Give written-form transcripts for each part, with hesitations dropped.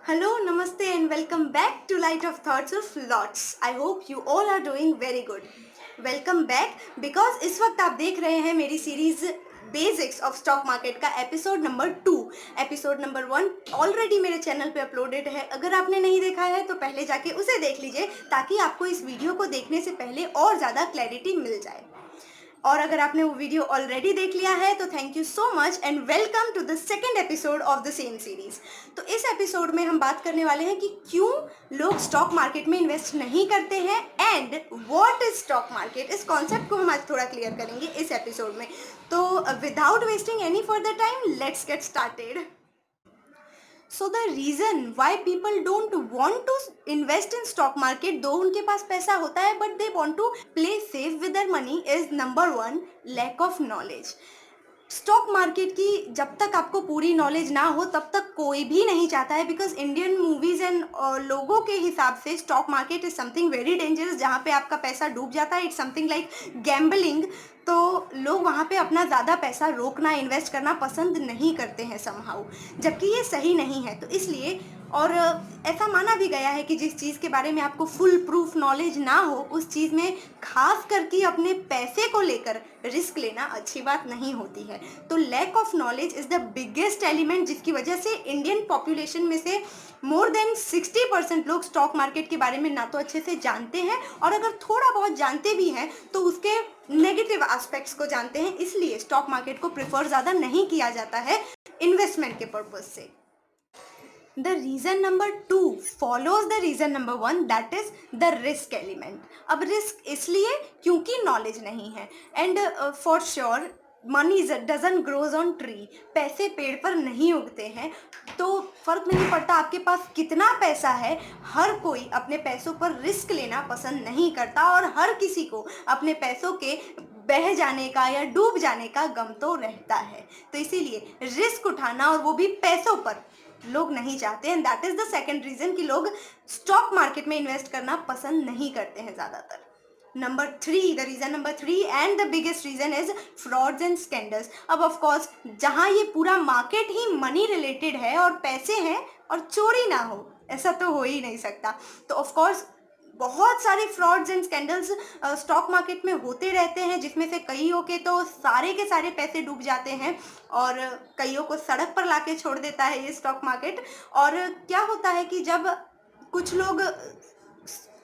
Hello, Namaste, and welcome back to Light of Thoughts of Lots. I hope you all are doing very good. Welcome back because इस वक्त आप देख रहे हैं मेरी series basics of stock market का episode number 2। Episode number 1 already मेरे channel पे अपलोडेड है। अगर आपने नहीं देखा है तो पहले जाके उसे देख लीजिए ताकि आपको इस वीडियो को देखने से पहले और ज़्यादा क्लैरिटी मिल जाए। और अगर आपने वो वीडियो ऑलरेडी देख लिया है तो thank you so much and welcome to the second episode of the same series. तो इस एपिसोड में हम बात करने वाले हैं कि क्यों लोग स्टॉक मार्केट में इन्वेस्ट नहीं करते हैं and what is stock market. इस कॉन्सेप्ट को हम आज थोड़ा क्लियर करेंगे इस एपिसोड में। तो without wasting any further time let's get started. So the reason why people don't want to invest in stock market, though उनके पास पैसा होता है but they want to play safe with their money, is number 1 lack of knowledge. Stock market की जब तक आपको पूरी नॉलेज ना हो तब तक कोई भी नहीं चाहता है, बिकॉज इंडियन मूवीज़ एंड लोगों के हिसाब से stock market is something very dangerous जहाँ पे आपका पैसा डूब जाता है। It's something like gambling. तो लोग वहाँ पे अपना ज़्यादा पैसा रोकना, इन्वेस्ट करना पसंद नहीं करते हैं समहाउ, जबकि ये सही नहीं है। तो इसलिए और ऐसा माना भी गया है कि जिस चीज़ के बारे में आपको फुल प्रूफ नॉलेज ना हो उस चीज़ में खास करके अपने पैसे को लेकर रिस्क लेना अच्छी बात नहीं होती है। तो lack of knowledge is the biggest element जिसकी वजह से इंडियन पॉपुलेशन में से मोर देन 60% लोग स्टॉक मार्केट के बारे में ना तो अच्छे से जानते हैं और अगर थोड़ा बहुत जानते भी हैं तो उसके नेगेटिव एस्पेक्ट्स को जानते हैं। इसलिए स्टॉक मार्केट को प्रेफर ज़्यादा नहीं किया जाता है इन्वेस्टमेंट के पर्पज से। The reason number 2 follows the reason number 1, that is the risk element. अब रिस्क इसलिए क्योंकि नॉलेज नहीं है and for sure money doesn't grows on tree. पैसे पेड़ पर नहीं उगते हैं, तो फर्क नहीं पड़ता आपके पास कितना पैसा है। हर कोई अपने पैसों पर रिस्क लेना पसंद नहीं करता और हर किसी को अपने पैसों के बह जाने का या डूब जाने का गम तो रहता है। तो इसीलिए रिस्क उठाना और वो भी पैसों पर लोग नहीं चाहते and that is the second reason कि लोग स्टॉक मार्केट में इन्वेस्ट करना पसंद नहीं करते हैं ज़्यादातर। Number 3, the reason number 3 and the biggest reason is frauds and scandals. अब ऑफ कोर्स जहाँ ये पूरा मार्केट ही मनी रिलेटेड है और पैसे हैं और चोरी ना हो, ऐसा तो हो ही नहीं सकता। तो ऑफ कोर्स बहुत सारे frauds and scandals stock market में होते रहते हैं, जिसमें से कईयों के तो सारे के सारे पैसे डूब जाते हैं और कईयों को सड़क पर लाके छोड़ देता है ये स्टॉक मार्केट। और क्या होता है कि जब कुछ लोग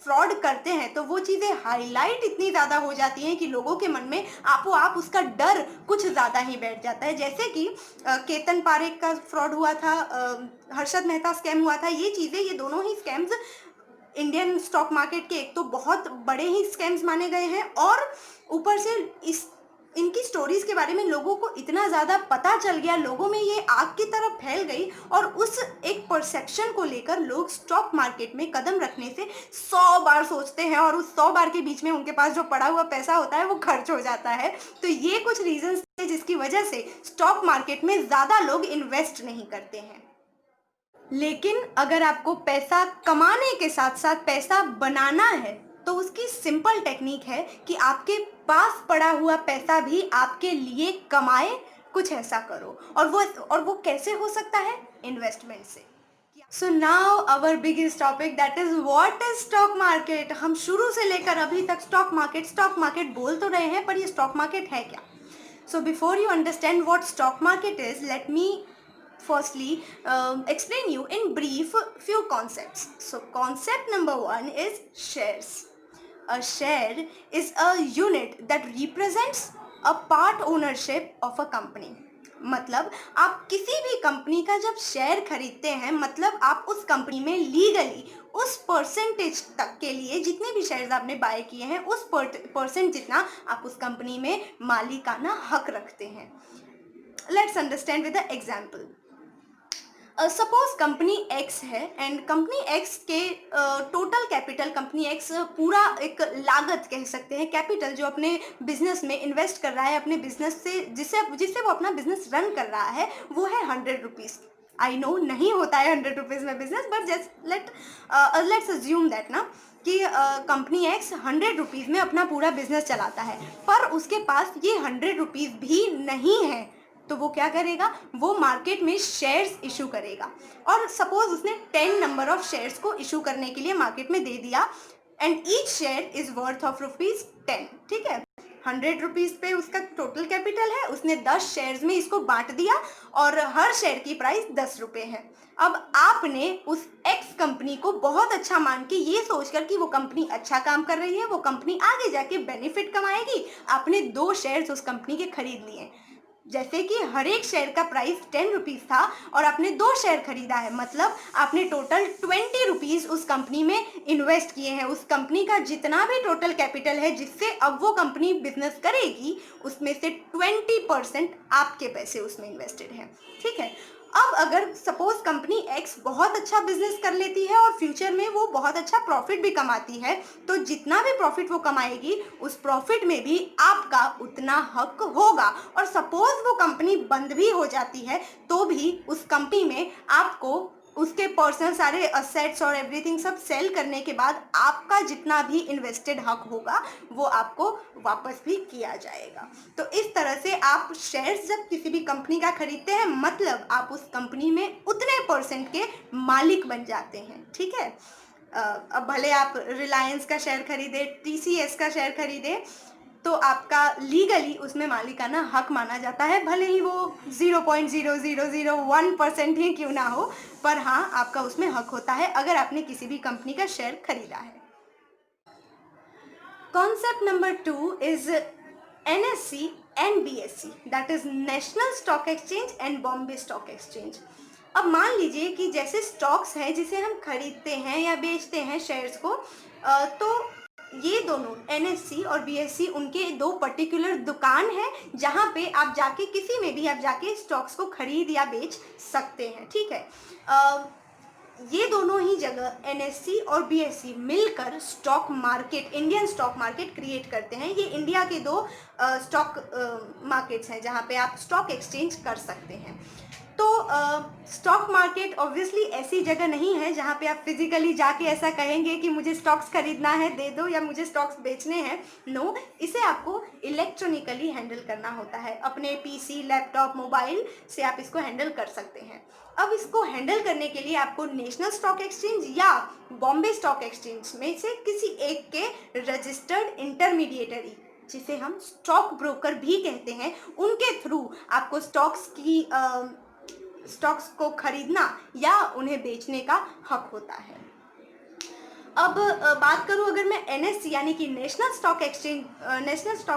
फ्रॉड करते हैं तो वो चीज़ें हाईलाइट इतनी ज़्यादा हो जाती हैं कि लोगों के मन में आप उसका डर कुछ ज़्यादा ही बैठ जाता है। जैसे कि केतन पारेख का फ्रॉड हुआ था, हर्षद मेहता स्कैम हुआ था। ये चीज़ें, ये दोनों ही स्कैम्स इंडियन स्टॉक मार्केट के एक तो बहुत बड़े ही स्कैम्स माने गए हैं और ऊपर से इनकी स्टोरीज के बारे में लोगों को इतना ज़्यादा पता चल गया, लोगों में ये आग की तरह फैल गई और उस एक परसेप्शन को लेकर लोग स्टॉक मार्केट में कदम रखने से 100 बार सोचते हैं और उस 100 बार के बीच में उनके पास जो पड़ा हुआ पैसा होता है वो खर्च हो जाता है। तो ये कुछ रीजंस थे जिसकी वजह से स्टॉक मार्केट में ज़्यादा लोग इन्वेस्ट नहीं करते हैं। लेकिन अगर आपको पैसा कमाने के साथ साथ पैसा बनाना है तो उसकी सिंपल टेक्निक है कि आपके पास पड़ा हुआ पैसा भी आपके लिए कमाए, कुछ ऐसा करो। और वो कैसे हो सकता है? इन्वेस्टमेंट से। So now our biggest topic, that is what is stock market. हम शुरू से लेकर अभी तक स्टॉक मार्केट बोल तो रहे हैं, पर ये स्टॉक मार्केट है क्या? So before you understand what stock market is, let me firstly explain you in brief few concepts. So concept number 1 is shares. A share is a unit that represents a part ownership of a company. मतलब आप किसी भी company का जब share खरीदते हैं, मतलब आप उस कंपनी में लीगली उस परसेंटेज तक के लिए जितने भी शेयर्स आपने बाय किए हैं उस परसेंट जितना आप उस कंपनी में मालिकाना हक रखते हैं। Let's understand with the example. Suppose company x है एंड कंपनी एक्स के टोटल कैपिटल, कंपनी एक्स पूरा एक लागत कह सकते हैं, कैपिटल जो अपने बिजनेस में इन्वेस्ट कर रहा है, अपने बिजनेस से जिससे वो अपना बिजनेस रन कर रहा है, वो है 100 रुपीज़। आई नो नहीं होता है 100 रुपीज़ में business, but just let's assume that ना कि कंपनी एक्स 100 रुपीज़ में अपना पूरा बिजनेस चलाता है, पर उसके पास ये 100 रुपीज़ भी नहीं है तो वो क्या करेगा, वो मार्केट में शेयर्स इशू करेगा। और सपोज उसने 10 नंबर ऑफ शेयर्स को इशू करने के लिए मार्केट में दे दिया, and each share is worth of ₹10, ठीक है। 100 रुपीज पे उसका टोटल कैपिटल है, उसने 10 शेयर्स में इसको बांट दिया और हर शेयर की प्राइस ₹10 है। अब आपने उस एक्स कंपनी को बहुत अच्छा मान के, ये सोचकर कि वो कंपनी अच्छा काम कर रही है, वो कंपनी आगे जाके बेनिफिट कमाएगी, आपने 2 शेयर्स उस कंपनी के खरीद लिए। जैसे कि हर एक शेयर का प्राइस 10 रुपीज़ था और आपने 2 शेयर खरीदा है, मतलब आपने टोटल 20 रुपीज़ उस कंपनी में इन्वेस्ट किए हैं। उस कंपनी का जितना भी टोटल कैपिटल है जिससे अब वो कंपनी बिजनेस करेगी, उसमें से 20% आपके पैसे उसमें इन्वेस्टेड हैं, ठीक है। अब अगर सपोज कंपनी एक्स बहुत अच्छा बिजनेस कर लेती है और फ्यूचर में वो बहुत अच्छा प्रॉफिट भी कमाती है, तो जितना भी प्रॉफिट वो कमाएगी उस प्रॉफिट में भी आपका उतना हक होगा। और सपोज वो कंपनी बंद भी हो जाती है तो भी उस कंपनी में आपको उसके पर्सनल सारे असेट्स और एवरीथिंग सब सेल करने के बाद आपका जितना भी इन्वेस्टेड हक होगा वो आपको वापस भी किया जाएगा। तो इस तरह से आप शेयर्स जब किसी भी कंपनी का खरीदते हैं, मतलब आप उस कंपनी में उतने परसेंट के मालिक बन जाते हैं, ठीक है। अब भले आप रिलायंस का शेयर खरीदे, TCS का शेयर खरीदे, तो आपका लीगली उसमें मालिकाना हक माना जाता है, भले ही वो 0.0001% ही क्यों ना हो, पर हाँ आपका उसमें हक होता है अगर आपने किसी भी कंपनी का शेयर खरीदा है। Concept number 2 is NSE and BSE, that is national stock exchange and Bombay stock exchange. अब मान लीजिए कि जैसे स्टॉक्स हैं जिसे हम खरीदते हैं या बेचते हैं शेयर्स को, तो ये दोनों NSE और BSE उनके 2 पर्टिकुलर दुकान है जहाँ पे आप जाके किसी में भी आप जाके स्टॉक्स को खरीद या बेच सकते हैं, ठीक है। ये दोनों ही जगह NSE और BSE मिलकर stock market, Indian stock market create करते हैं। ये इंडिया के 2 स्टॉक मार्केट्स हैं जहाँ पे आप स्टॉक एक्सचेंज कर सकते हैं। तो स्टॉक मार्केट ऑब्वियसली ऐसी जगह नहीं है जहाँ पे आप फिजिकली जाके ऐसा कहेंगे कि मुझे स्टॉक्स खरीदना है दे दो या मुझे स्टॉक्स बेचने हैं। नो, इसे आपको इलेक्ट्रॉनिकली हैंडल करना होता है, अपने PC, लैपटॉप, मोबाइल से आप इसको हैंडल कर सकते हैं। अब इसको हैंडल करने के लिए आपको नेशनल स्टॉक एक्सचेंज या बॉम्बे स्टॉक एक्सचेंज में से किसी एक के रजिस्टर्ड इंटरमीडिएटरी, जिसे हम स्टॉक ब्रोकर भी कहते हैं, उनके थ्रू आपको स्टॉक्स को खरीदना या उन्हें बेचने का हक होता है। अब बात करूं अगर मैं NSE यानी कि नेशनल स्टॉक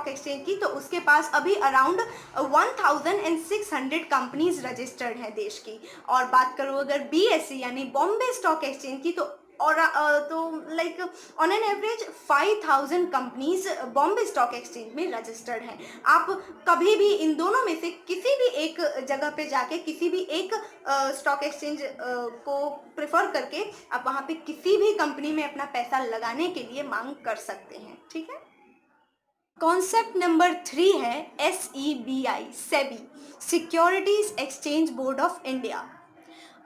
एक्सचेंज की, तो उसके पास अभी अराउंड 1600 कंपनीज रजिस्टर्ड हैं देश की। और बात करूं अगर BSE यानी बॉम्बे स्टॉक एक्सचेंज की, तो like on an average 5000 companies Bombay stock exchange में रजिस्टर्ड हैं। आप कभी भी इन दोनों में से किसी भी एक जगह पे जाके किसी भी एक स्टॉक एक्सचेंज को प्रेफर करके आप वहाँ पे किसी भी कंपनी में अपना पैसा लगाने के लिए मांग कर सकते हैं, ठीक है। कॉन्सेप्ट नंबर 3 है SEBI, SEBI, securities exchange board of India.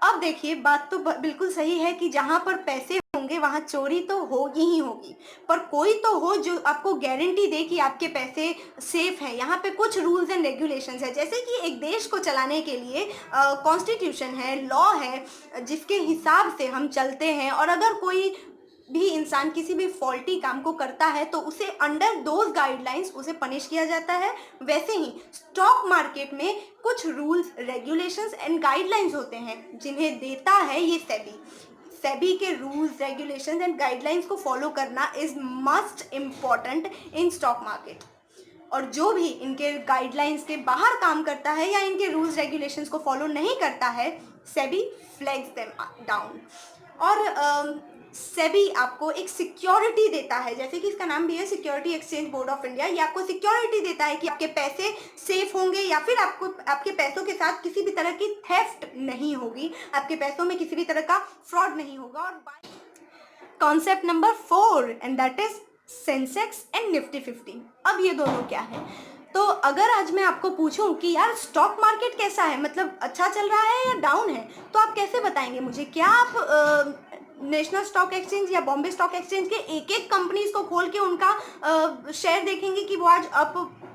अब देखिए, बात तो बिल्कुल सही है कि जहाँ पर पैसे होंगे वहाँ चोरी तो होगी ही होगी, पर कोई तो हो जो आपको गारंटी दे कि आपके पैसे सेफ हैं। यहाँ पे कुछ रूल्स एंड रेगुलेशंस है, जैसे कि एक देश को चलाने के लिए कॉन्स्टिट्यूशन है, लॉ है, जिसके हिसाब से हम चलते हैं। और अगर कोई भी इंसान किसी भी फॉल्टी काम को करता है तो उसे अंडर दोज गाइडलाइंस उसे पनिश किया जाता है। वैसे ही स्टॉक मार्केट में कुछ रूल्स, रेगुलेशंस एंड गाइडलाइंस होते हैं जिन्हें देता है ये सेबी के रूल्स, रेगुलेशंस एंड गाइडलाइंस को फॉलो करना is must important in stock market. और जो भी इनके गाइडलाइंस के बाहर काम करता है या इनके रूल्स रेगुलेशंस को फॉलो नहीं करता है, सेबी फ्लैग्स देम डाउन। और सेबी आपको एक सिक्योरिटी देता है, जैसे कि इसका नाम भी है security exchange board of India. ये आपको सिक्योरिटी देता है कि आपके पैसे सेफ होंगे या फिर आपके पैसों के साथ किसी भी तरह की थेफ्ट नहीं होगी, आपके पैसों में किसी भी तरह का फ्रॉड नहीं होगा। और concept number 4 and that is Sensex and Nifty 50। अब ये दोनों क्या है? तो अगर आज मैं आपको पूछूं कि यार स्टॉक मार्केट कैसा है, मतलब अच्छा चल रहा है या डाउन है, तो आप कैसे बताएंगे मुझे? क्या आप नेशनल स्टॉक एक्सचेंज या बॉम्बे स्टॉक एक्सचेंज के एक एक कंपनीज को खोल के उनका शेयर देखेंगे कि वो आज अप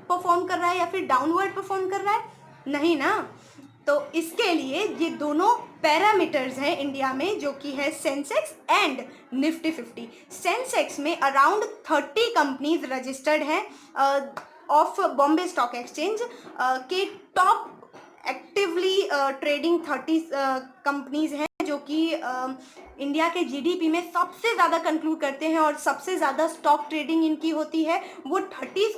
परफॉर्म कर रहा है या फिर डाउनवर्ड परफॉर्म कर रहा है? नहीं ना। तो इसके लिए ये दोनों पैरामीटर्स हैं इंडिया में, जो कि है सेंसेक्स एंड निफ्टी 50। सेंसेक्स में अराउंड 30 कंपनीज रजिस्टर्ड हैं ऑफ बॉम्बे स्टॉक एक्सचेंज के टॉप एक्टिवली ट्रेडिंग 30 कंपनीज हैं जो कि इंडिया के जीडीपी में सबसे ज़्यादा कंक्लूड करते हैं और सबसे ज़्यादा स्टॉक ट्रेडिंग इनकी होती है। वो 30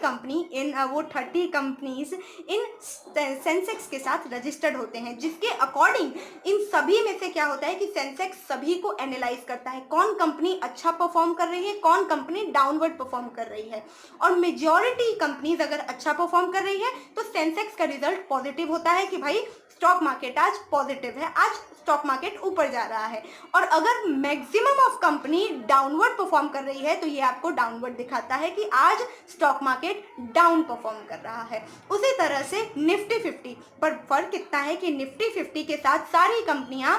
कंपनीज इन सेंसेक्स के साथ रजिस्टर्ड होते हैं, जिसके अकॉर्डिंग इन सभी में से क्या होता है कि सेंसेक्स सभी को एनालाइज करता है, कौन कंपनी अच्छा परफॉर्म कर रही है, कौन कंपनी डाउनवर्ड परफॉर्म कर रही है। और मेजॉरिटी कंपनीज अगर अच्छा परफॉर्म कर रही है तो सेंसेक्स का रिजल्ट पॉजिटिव होता है कि भाई स्टॉक मार्केट आज पॉजिटिव है, आज स्टॉक मार्केट ऊपर जा रहा है। और अगर maximum of company downward perform कर रही है तो ये आपको डाउनवर्ड दिखाता है कि आज स्टॉक मार्केट डाउन परफॉर्म कर रहा है। उसी तरह से निफ्टी 50 पर फर्क कितना है कि निफ्टी 50 के साथ सारी कंपनियां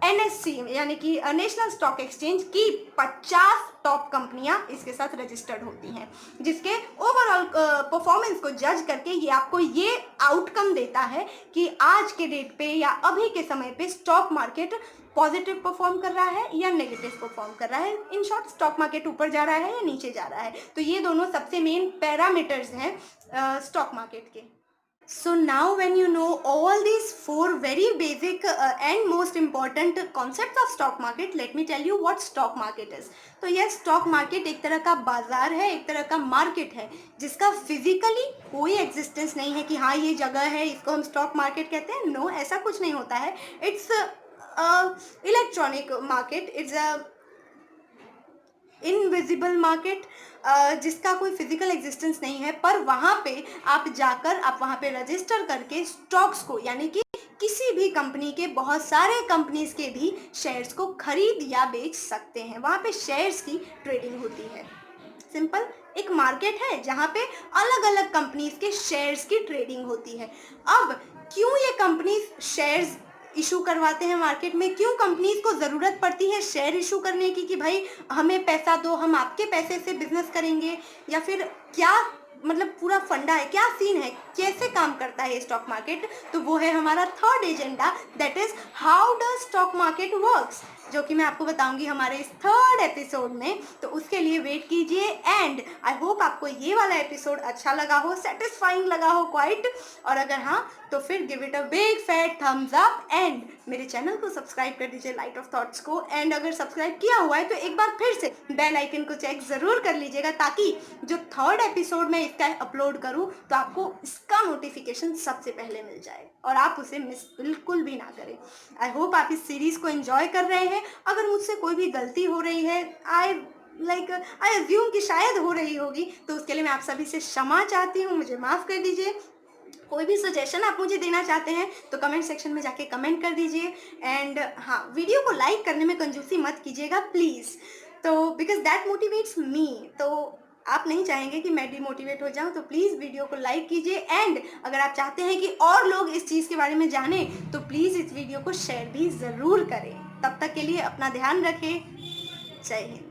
एनएससी यानी कि नेशनल स्टॉक एक्सचेंज की 50 टॉप कंपनियां इसके साथ रजिस्टर्ड होती हैं, जिसके ओवरऑल परफॉर्मेंस को जज करके ये आपको ये आउटकम देता है कि आज के डेट पे या अभी के समय पे स्टॉक मार्केट पॉजिटिव परफॉर्म कर रहा है या नेगेटिव परफॉर्म कर रहा है। इन शॉर्ट स्टॉक मार्केट ऊपर जा रहा है या नीचे जा रहा है। तो ये दोनों सबसे मेन पैरामीटर्स हैं स्टॉक मार्केट के। So now when you know all these 4 very basic and most important concepts of stock market, let me tell you what stock market is. तो यह स्टॉक मार्केट एक तरह का बाजार है, एक तरह का मार्केट है जिसका फिजिकली कोई एग्जिस्टेंस नहीं है कि हाँ ये जगह है इसको हम स्टॉक मार्केट कहते हैं। नो, ऐसा कुछ नहीं होता है। It's electronic market, it's a invisible market जिसका कोई फिजिकल एग्जिस्टेंस नहीं है, पर वहाँ पे आप जाकर आप वहाँ पे रजिस्टर करके स्टॉक्स को यानी कि किसी भी कंपनी के बहुत सारे कंपनीज के भी शेयर्स को खरीद या बेच सकते हैं। वहाँ पे शेयर्स की ट्रेडिंग होती है। सिंपल एक मार्केट है जहाँ पे अलग अलग कंपनीज के शेयर्स की ट्रेडिंग होती है। अब क्यों ये कंपनीज शेयर्स इशू करवाते हैं मार्केट में, क्यों कंपनीज को ज़रूरत पड़ती है शेयर इशू करने की कि भाई हमें पैसा दो, हम आपके पैसे से बिजनेस करेंगे, या फिर क्या मतलब पूरा फंडा है, क्या सीन है, कैसे काम करता है स्टॉक मार्केट। तो वो है हमारा third agenda, that is how does stock market works, जो कि मैं आपको बताऊंगी हमारे इस थर्ड एपिसोड में। तो उसके लिए वेट कीजिए एंड आई होप आपको ये वाला एपिसोड अच्छा लगा हो, सेटिस्फाइंग लगा हो क्वाइट। और अगर हाँ तो फिर give it a big fat Thums up and मेरे चैनल को सब्सक्राइब कर दीजिए लाइट ऑफ थॉट्स को। एंड अगर सब्सक्राइब किया हुआ है तो एक बार फिर से बेल आइकन को चेक ज़रूर कर लीजिएगा, ताकि जो थर्ड एपिसोड में इसका अपलोड करूँ तो आपको इसका नोटिफिकेशन सबसे पहले मिल जाए और आप उसे मिस बिल्कुल भी ना करें। आई होप आप इस सीरीज़ को एंजॉय कर रहे हैं। अगर मुझसे कोई भी गलती हो रही है, आई अज्यूम कि शायद हो रही होगी, तो उसके लिए मैं आप सभी से क्षमा चाहती हूँ, मुझे माफ़ कर दीजिए। कोई भी सजेशन आप मुझे देना चाहते हैं तो कमेंट सेक्शन में जाके कमेंट कर दीजिए। एंड हाँ, वीडियो को लाइक करने में कंजूसी मत कीजिएगा प्लीज़, तो बिकॉज दैट मोटिवेट्स मी। तो आप नहीं चाहेंगे कि मैं डिमोटिवेट हो जाऊं, तो प्लीज़ वीडियो को लाइक कीजिए। एंड अगर आप चाहते हैं कि और लोग इस चीज़ के बारे में जानें तो प्लीज़ इस वीडियो को शेयर भी ज़रूर करें। तब तक के लिए अपना ध्यान रखें। जय हिंद।